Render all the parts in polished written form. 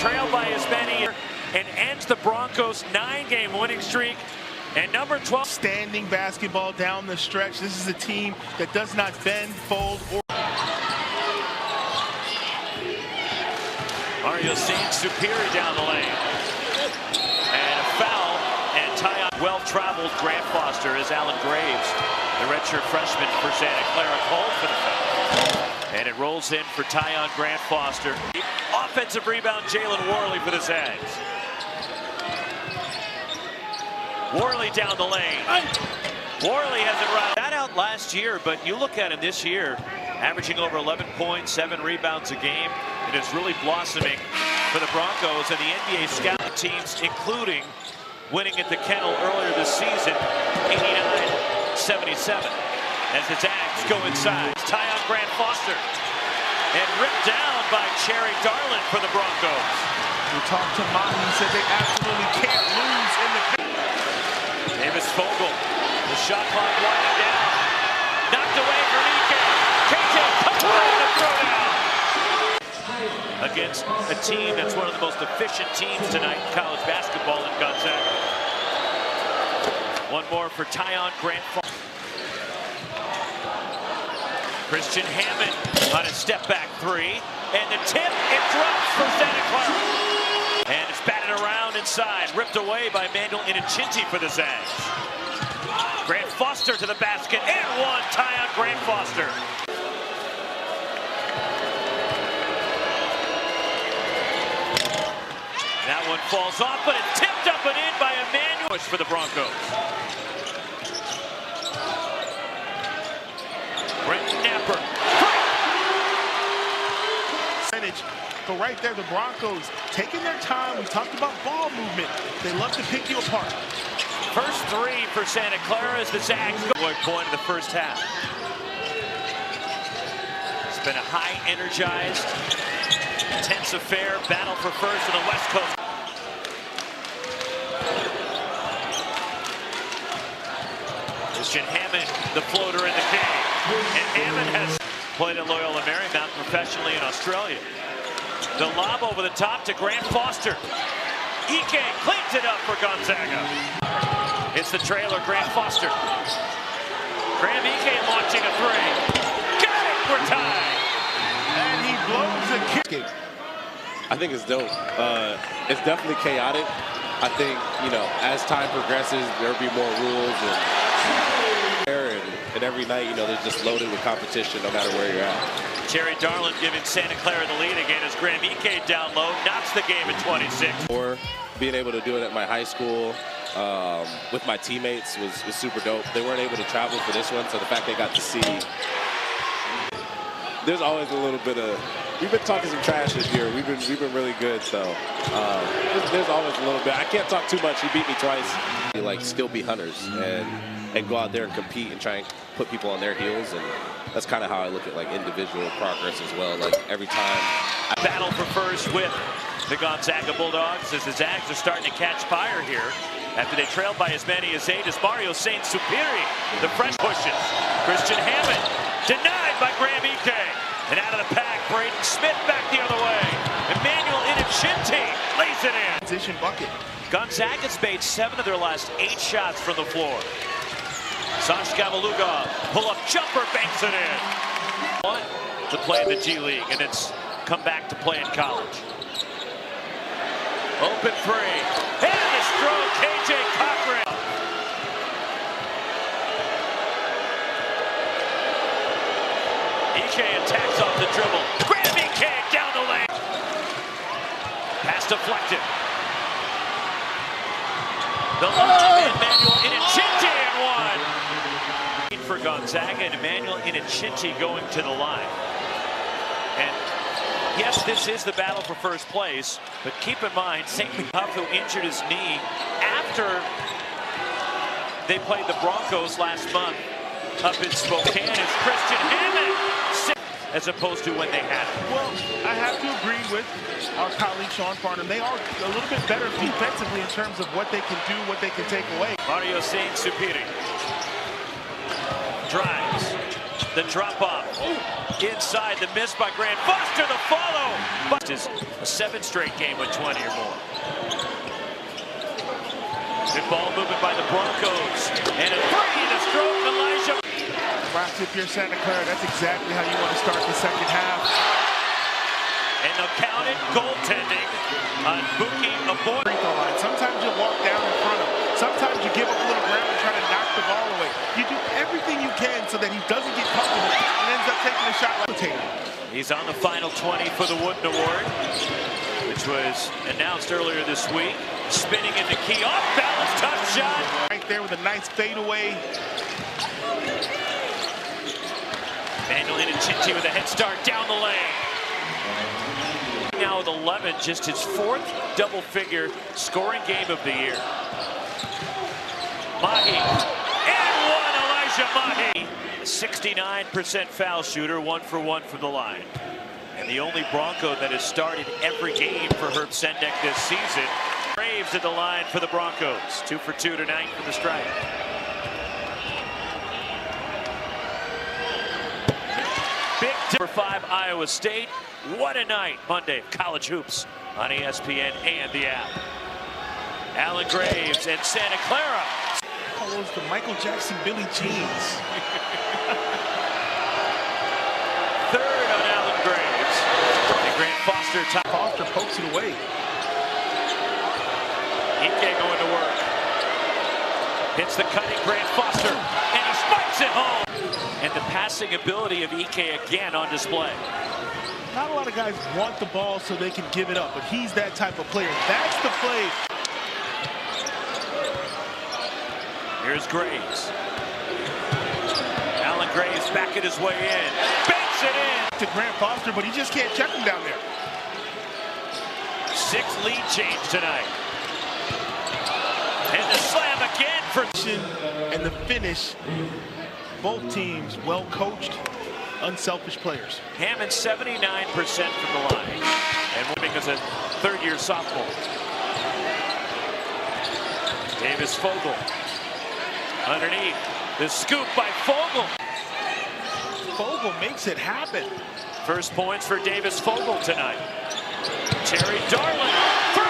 trailed by as many and ends the Broncos' 9-game winning streak. And number 12. Standing basketball down the stretch. This is a team that does not bend, fold, or... Mario seeing Superi down the lane. And a foul. And Tyion well-traveled Grant-Foster as Alan Graves, the redshirt freshman for Santa Clara, called for the foul. And it rolls in for Tyion Grant-Foster. Offensive rebound, Jalen Worley for the Zags. Worley down the lane. Worley has it right. That out last year, but you look at him this year, averaging over 11 points, 7 rebounds a game. It is really blossoming for the Broncos and the NBA scout teams, including winning at the Kennel earlier this season, 89-77. As the Zags go inside, Tyion Grant-Foster, and ripped down by Cherry Darland for the Broncos. We talked to Mahi, he said they absolutely can't lose in the... Davis Vogel, the shot clock winding down. Knocked away from Ike. KJ comes away the throwdown. Against a team that's one of the most efficient teams tonight in college basketball in Gonzaga. One more for Tyion Grant-Foster. Christian Hammond on a step-back three. And the tip, it drops for Santa Clara. And it's batted around inside, ripped away by Manuel Inochinti for the Zags. Grant-Foster to the basket, and one, Tyion Grant-Foster. That one falls off, but it's tipped up and in by Emmanuel. Push for the Broncos. Brent Napper. But right there, the Broncos taking their time. We talked about ball movement. They love to pick you apart. First three for Santa Clara as the Zags go. Point in the first half. It's been a high energized, intense affair. Battle for first on the West Coast. Christian Hammond, the floater in the game. And Hammond has played at Loyola Marymount professionally in Australia. The lob over the top to Grant-Foster. Ike cleans it up for Gonzaga. It's the trailer, Grant-Foster. Graham Ike launching a three. Got it, we're tied. And he blows a kick. I think it's dope. It's definitely chaotic. I think, you know, as time progresses, there'll be more rules and every night, you know, they're just loaded with competition no matter where you're at. Cherry Darland giving Santa Clara the lead again as Graham Ike down low, knocks the game at 26. Or being able to do it at my high school with my teammates was super dope. They weren't able to travel for this one, so the fact they got to see. There's always a little bit of, we've been talking some trash this year. We've been really good, so there's always a little bit. I can't talk too much. He beat me twice. Like, still be hunters and go out there and compete and try and put people on their heels, and that's kind of how I look at like individual progress as well. Like every time. Battle for first with the Gonzaga Bulldogs as the Zags are starting to catch fire here after they trailed by as many as 8 as Mario Saint Superi, the fresh pushes. Christian Hammond denied by Graham Ike. And out of the pack, Braden Smith back the other way. Emmanuel Inochinti lays it in. Position bucket. Gonzaga's made 7 of their last 8 shots from the floor. Sash Gavaluga, pull-up jumper, banks it in. One to play in the G League, and it's come back to play in college. Open three, and the stroke, KJ Cochran. Ike attacks off the dribble. Graham Ike down the lane. Pass deflected. The lob, Emmanuel Inochinti and one. For Gonzaga, and Emmanuel Inochinti going to the line. And yes, this is the battle for first place, but keep in mind, St. Mahi, who injured his knee after they played the Broncos last month up in Spokane, is Christian Hammond, as opposed to when they had it. Well, I have to agree with our colleague Sean Farnham. They are a little bit better defensively in terms of what they can do, what they can take away. Mario Saint Superi drives, the drop off. Inside, the miss by Grant-Foster, the follow. But is a 7th straight game with 20 or more. Good ball movement by the Broncos. And a 3 to stroke Elijah. Rocks, if you're Santa Clara, that's exactly how you want to start the second half. And they'll count it, goaltending on Buki aboard. Sometimes you walk down in front of him. Sometimes you give up a little ground and try to knock the ball away. You do everything you can so that he doesn't get comfortable and ends up taking a shot like a tater. He's on the final 20 for the Wooden Award, which was announced earlier this week. Spinning in the key, off balance, tough shot. Right there with a nice fadeaway. Manuel Inochinti with a head start down the lane. Now with 11, just his 4th double-figure scoring game of the year. Mahi, and one, Elijah Mahi. 69% foul shooter, 1 for 1 from the line. And the only Bronco that has started every game for Herb Sendek this season. Graves at the line for the Broncos. 2 for 2 tonight for the strike. Big for 5 Iowa State. What a night. Monday, college hoops on ESPN and the app. Alan Graves and Santa Clara. Almost the Michael Jackson Billie Jeans. 3rd on Alan Graves. And Grant-Foster top. Foster pokes it away. Ike going to work. Hits the cutting Grant-Foster, and he spikes it home. And the passing ability of Ike again on display. Not a lot of guys want the ball so they can give it up, but he's that type of player. That's the play. Here's Graves. Alan Graves backing his way in. Banks it in. To Grant-Foster, but he just can't check him down there. 6th lead change tonight. And the slam again for... And the finish, both teams well coached, unselfish players. Hammond 79% from the line. And winning as a 3rd-year sophomore. Davis Fogel. Underneath. The scoop by Fogel. Fogel makes it happen. First points for Davis Fogel tonight. Terry Darling. 3!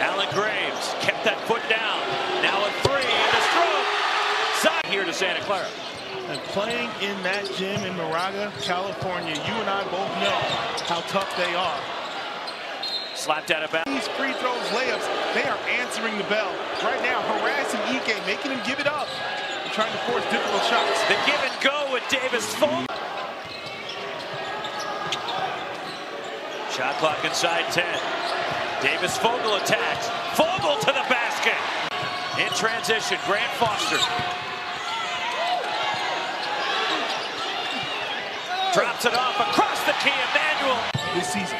Alan Graves kept that foot down. Now a 3 and a stroke. Side here to Santa Clara. And playing in that gym in Moraga, California, you and I both know how tough they are. Slapped out of bounds. These free throws, layups, they are answering the bell. Right now, harassing Ike, making him give it up. And trying to force difficult shots. The give and go with Davis Fogel. Shot clock inside 10. Davis Fogel attacks. Fogel to the basket. In transition, Grant-Foster. Drops it off across the key, Emmanuel. This season.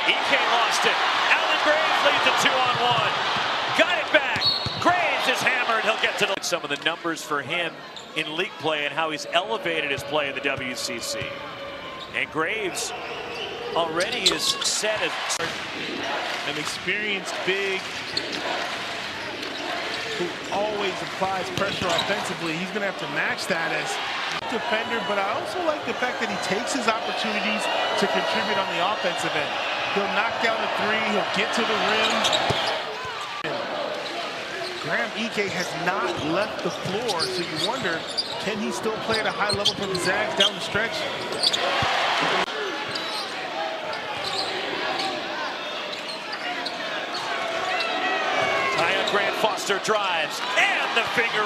Ike lost it. Alan Graves leads a 2-on-1. Got it back. Graves is hammered. He'll get to some of the numbers for him in league play and how he's elevated his play in the WCC. And Graves already is set as an experienced big who always applies pressure offensively. He's going to have to match that as defender, but I also like the fact that he takes his opportunities to contribute on the offensive end. He'll knock down the 3, he'll get to the rim. Graham Ike has not left the floor, so you wonder, can he still play at a high level for the Zags down the stretch? Tyion Grant-Foster drives, and the finger.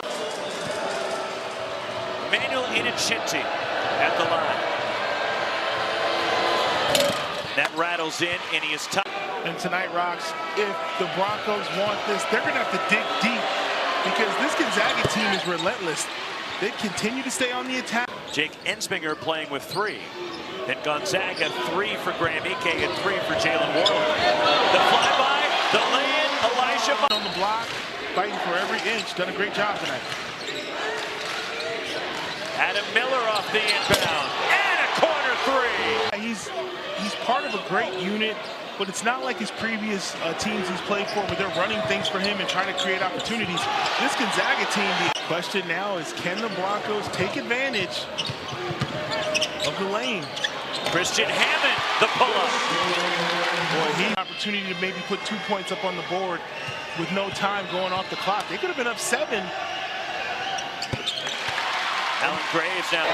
Manuel Inochinti at the line. That rattles in, and he is tough. And tonight, Rocks, if the Broncos want this, they're going to have to dig deep because this Gonzaga team is relentless. They continue to stay on the attack. Jake Ensminger playing with 3. Then Gonzaga 3 for Graham Ike and 3 for Jalen Warland. The flyby, the lay-in, Elijah on the block, fighting for every inch. Done a great job tonight. Adam Miller off the inbound, and a corner 3. He's part of a great unit. but it's not like his previous teams he's played for where they're running things for him and trying to create opportunities. This Gonzaga team, the question now is, can the Broncos take advantage of the lane? Christian Hammond, the pull-up. Boy, he had an opportunity to maybe put 2 points up on the board with no time going off the clock. They could have been up 7. Alan Graves now.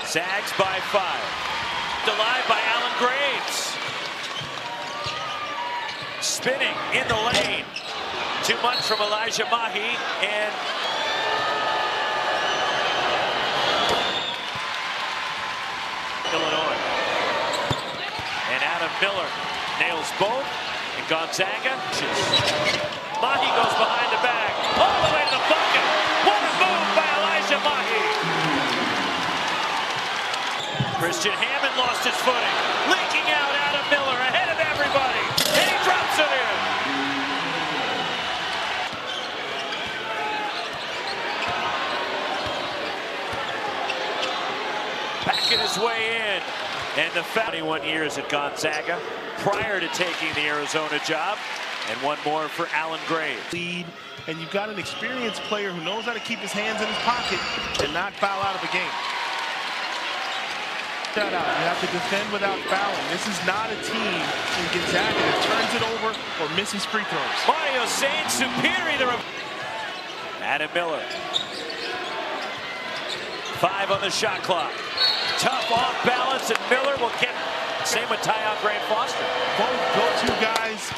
Zags by 5. Denied by Alan Graves. Spinning in the lane. Too much from Elijah Mahi, and Illinois. And Adam Miller nails both. And Gonzaga. Mahi goes behind the back. All the way to the bucket. What a move by Elijah Mahi. Christian Hammond lost his footing. Leaking out Adam Miller ahead of everybody. And he drops it in. Backing his way in. And the 21 years at Gonzaga prior to taking the Arizona job. And one more for Alan Graves. Lead, and you've got an experienced player who knows how to keep his hands in his pocket and not foul out of the game. Shut out. You have to defend without fouling. This is not a team in Gonzaga that turns it over or misses free throws. Mario Sain superior. Adam Miller. 5 on the shot clock. Tough off balance, and Miller will get. Same with Tyion Grant-Foster. Both go-to guys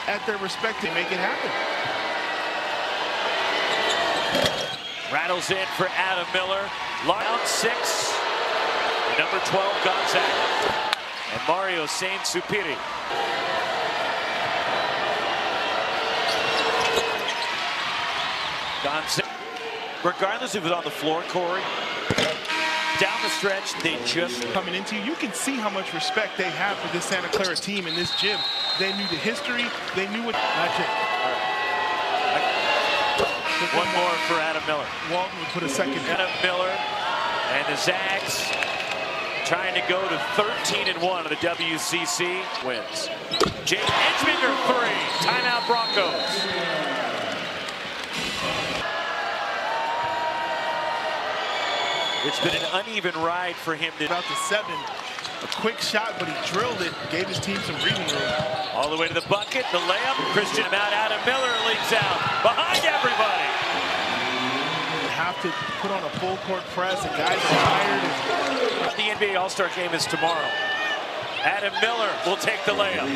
at their respective make it happen. Rattles in for Adam Miller. Round 6. Number 12, Gonzaga. And Mario Sain Supiri. Gonzaga. Regardless if it's on the floor, Corey, down the stretch, they just coming into you can see how much respect they have for this Santa Clara team in this gym. They knew the history. They knew what. Not yet. All right. One more for Adam Miller. Walton would put a second. Adam Miller and the Zags trying to go to 13-1 on the WCC wins. Jake Edgefinger 3. Timeout Broncos. It's been an uneven ride for him. About the 7. A quick shot, but he drilled it. Gave his team some breathing room. All the way to the bucket. The layup. Christian out. Adam Miller leads out. Behind everybody. Have to put on a full court press. The guys are tired. The NBA All-Star game is tomorrow. Adam Miller will take the layup.